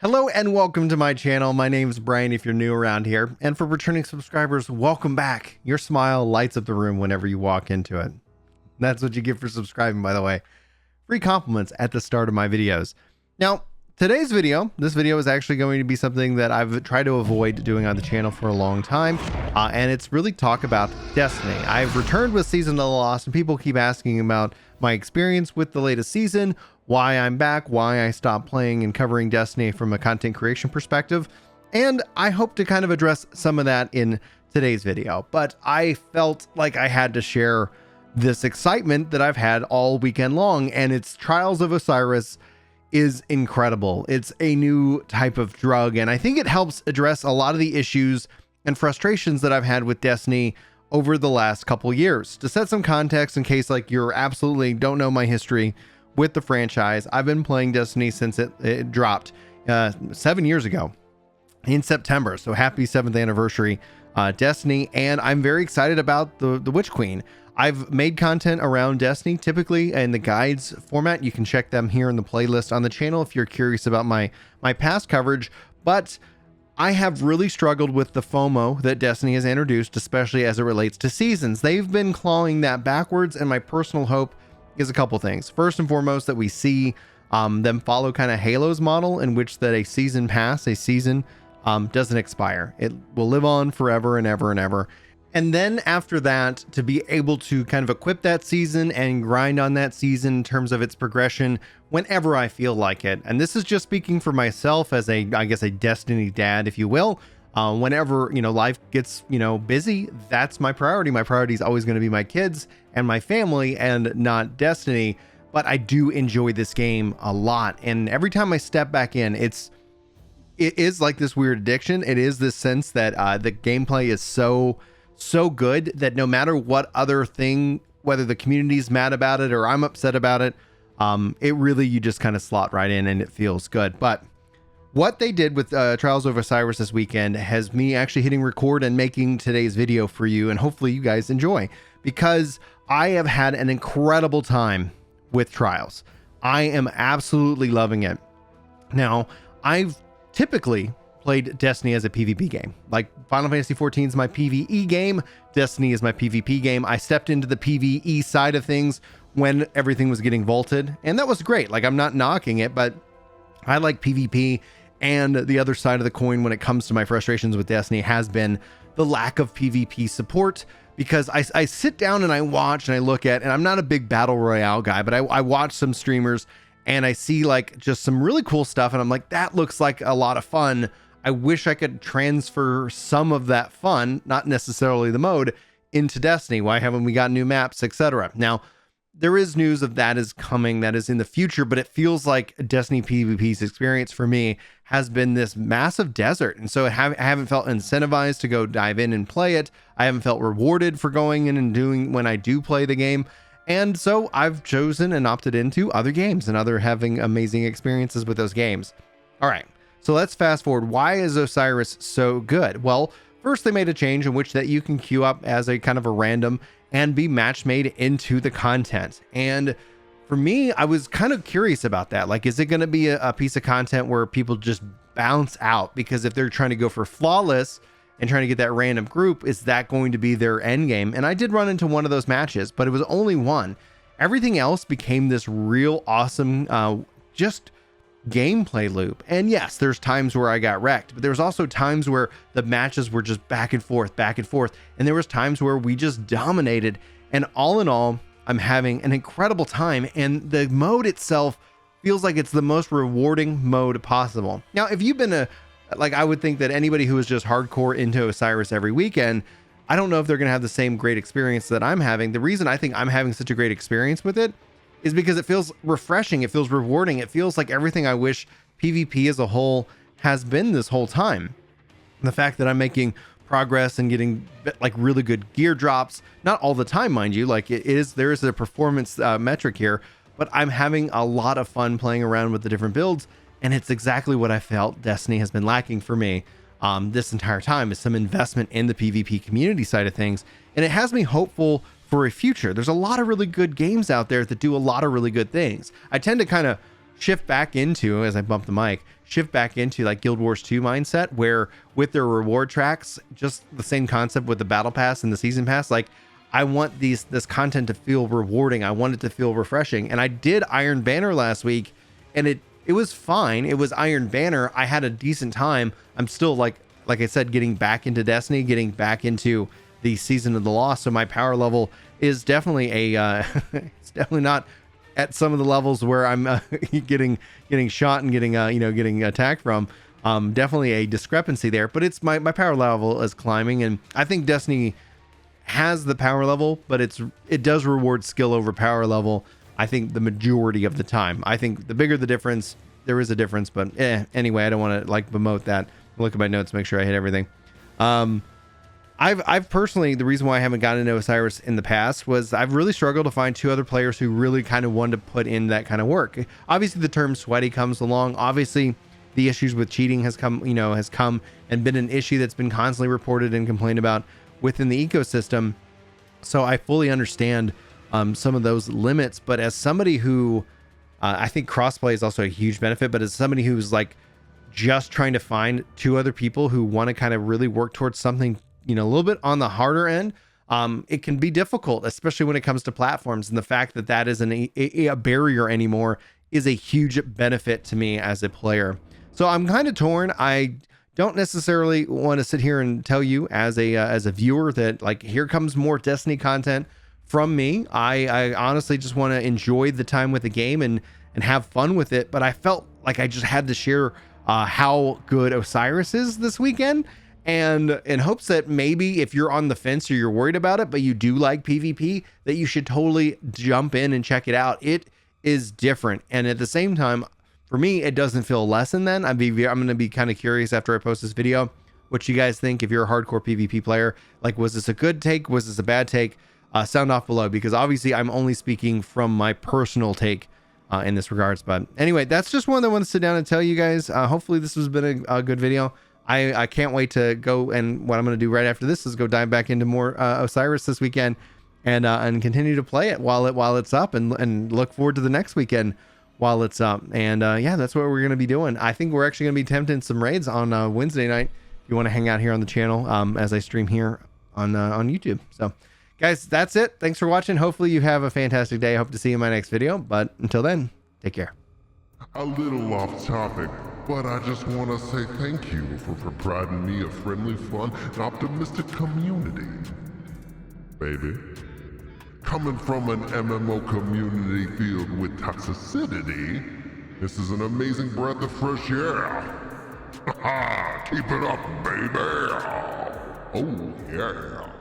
Hello and welcome to my channel. My name is Brian if you're new around here, and for returning subscribers, welcome back. Your smile lights up the room whenever you walk into it. That's what you get for subscribing, by the way. Free compliments at the start of my videos. Now, this video is actually going to be something that I've tried to avoid doing on the channel for a long time, and it's really talk about Destiny. I've returned with Season of the Lost, and people keep asking about my experience with the latest season, why I'm back, why I stopped playing and covering Destiny from a content creation perspective, and I hope to kind of address some of that in today's video. But I felt like I had to share this excitement that I've had all weekend long, and it's Trials of Osiris is incredible. It's a new type of drug, and I think it helps address a lot of the issues and frustrations that I've had with Destiny over the last couple years. To set some context, in case like you're absolutely don't know my history with the franchise, I've been playing Destiny since it dropped 7 years ago in September. So happy 7th anniversary, Destiny. And I'm very excited about the Witch Queen. I've made content around Destiny, typically in the guides format. You can check them here in the playlist on the channel if you're curious about my past coverage. But I have really struggled with the FOMO that Destiny has introduced, especially as it relates to seasons. They've been clawing that backwards, and my personal hope is a couple things. First and foremost, that we see them follow kind of Halo's model, in which that a season doesn't expire. It will live on forever and ever and ever. And then after that, to be able to kind of equip that season and grind on that season in terms of its progression whenever I feel like it. And this is just speaking for myself as a Destiny dad, if you will. Whenever, life gets, busy, that's my priority. My priority is always going to be my kids and my family and not Destiny. But I do enjoy this game a lot. And every time I step back in, it is like this weird addiction. It is this sense that the gameplay is so good that no matter what other thing, whether the community's mad about it or I'm upset about it, it really, you just kind of slot right in and it feels good. But what they did with Trials of Osiris this weekend has me actually hitting record and making today's video for you, and hopefully you guys enjoy, because I have had an incredible time with Trials. I am absolutely loving it. Now, I've typically played Destiny as a PvP game. Like Final Fantasy XIV is my PvE game, Destiny is my PvP game. I stepped into the PvE side of things when everything was getting vaulted, and that was great. Like, I'm not knocking it, but I like PvP. And the other side of the coin when it comes to my frustrations with Destiny has been the lack of PvP support, because I sit down and I watch and I look at, and I'm not a big battle royale guy, but I watch some streamers and I see like just some really cool stuff, and I'm like, that looks like a lot of fun. I wish I could transfer some of that fun, not necessarily the mode, into Destiny. Why haven't we got new maps, etc.? Now, there is news of that is coming, that is in the future, but it feels like Destiny PvP's experience for me has been this massive desert. And so I haven't felt incentivized to go dive in and play it. I haven't felt rewarded for going in and doing when I do play the game. And so I've chosen and opted into other games and having amazing experiences with those games. All right, so let's fast forward. Why is Osiris so good? Well, first they made a change in which that you can queue up as a kind of a random and be match made into the content. And for me, I was kind of curious about that. Like, is it going to be a piece of content where people just bounce out? Because if they're trying to go for flawless and trying to get that random group, is that going to be their end game? And I did run into one of those matches, but it was only one. Everything else became this real awesome, just gameplay loop. And yes, there's times where I got wrecked, but there was also times where the matches were just back and forth, and there was times where we just dominated. And all in all, I'm having an incredible time, and the mode itself feels like it's the most rewarding mode possible. Now, if you've been I would think that anybody who is just hardcore into Osiris every weekend, I don't know if they're going to have the same great experience that I'm having. The reason I think I'm having such a great experience with it is because it feels refreshing. It feels rewarding. It feels like everything I wish PvP as a whole has been this whole time. The fact that I'm making progress and getting like really good gear drops, not all the time, mind you, like there is a performance metric here, but I'm having a lot of fun playing around with the different builds. And it's exactly what I felt Destiny has been lacking for me this entire time, is some investment in the PvP community side of things. And it has me hopeful for a future. There's a lot of really good games out there that do a lot of really good things. I tend to kind of shift back into, as I bump the mic, shift back into like Guild Wars 2 mindset, where with their reward tracks, just the same concept with the battle pass and the season pass, like I want this content to feel rewarding. I want it to feel refreshing. And I did Iron Banner last week, and it was fine. It was Iron Banner. I had a decent time. I'm still like I said, getting back into Destiny, getting back into the Season of the Lost. So my power level is definitely it's definitely not at some of the levels where I'm getting shot and getting attacked from. Definitely a discrepancy there, but it's my power level is climbing, and I think Destiny has the power level, but it does reward skill over power level. I think the majority of the time. I think the bigger the difference, there is a difference, but anyway, I don't want to like bemote that. Look at my notes, make sure I hit everything. I've personally, the reason why I haven't gotten into Osiris in the past was I've really struggled to find 2 other players who really kind of wanted to put in that kind of work. Obviously the term sweaty comes along. Obviously the issues with cheating has come and been an issue that's been constantly reported and complained about within the ecosystem. So I fully understand some of those limits, but as somebody who I think crossplay is also a huge benefit, but as somebody who's like just trying to find 2 other people who want to kind of really work towards something, a little bit on the harder end, it can be difficult, especially when it comes to platforms. And the fact that that isn't a barrier anymore is a huge benefit to me as a player. So I'm kind of torn. I don't necessarily want to sit here and tell you as a viewer that like, here comes more Destiny content from me. I honestly just want to enjoy the time with the game and have fun with it. But I felt like I just had to share how good Osiris is this weekend, and in hopes that maybe if you're on the fence or you're worried about it, but you do like PvP, that you should totally jump in and check it out. It is different. And at the same time, for me, it doesn't feel less than that. I'm going to be kind of curious after I post this video, what you guys think. If you're a hardcore PvP player, like, was this a good take? Was this a bad take? Sound off below, because obviously I'm only speaking from my personal take in this regards. But anyway, that's just one that I want to sit down and tell you guys. Hopefully this has been a good video. I can't wait to go, and what I'm going to do right after this is go dive back into more Osiris this weekend and continue to play it while it's up, and look forward to the next weekend while it's up. And yeah, that's what we're going to be doing. I think we're actually going to be attempting some raids on Wednesday night if you want to hang out here on the channel as I stream here on YouTube. So guys, that's it. Thanks for watching. Hopefully you have a fantastic day. I hope to see you in my next video, but until then, take care. A little off topic, but I just want to say thank you for providing me a friendly, fun, and optimistic community. Baby. Coming from an MMO community filled with toxicity, this is an amazing breath of fresh air. Keep it up, baby. Oh, yeah.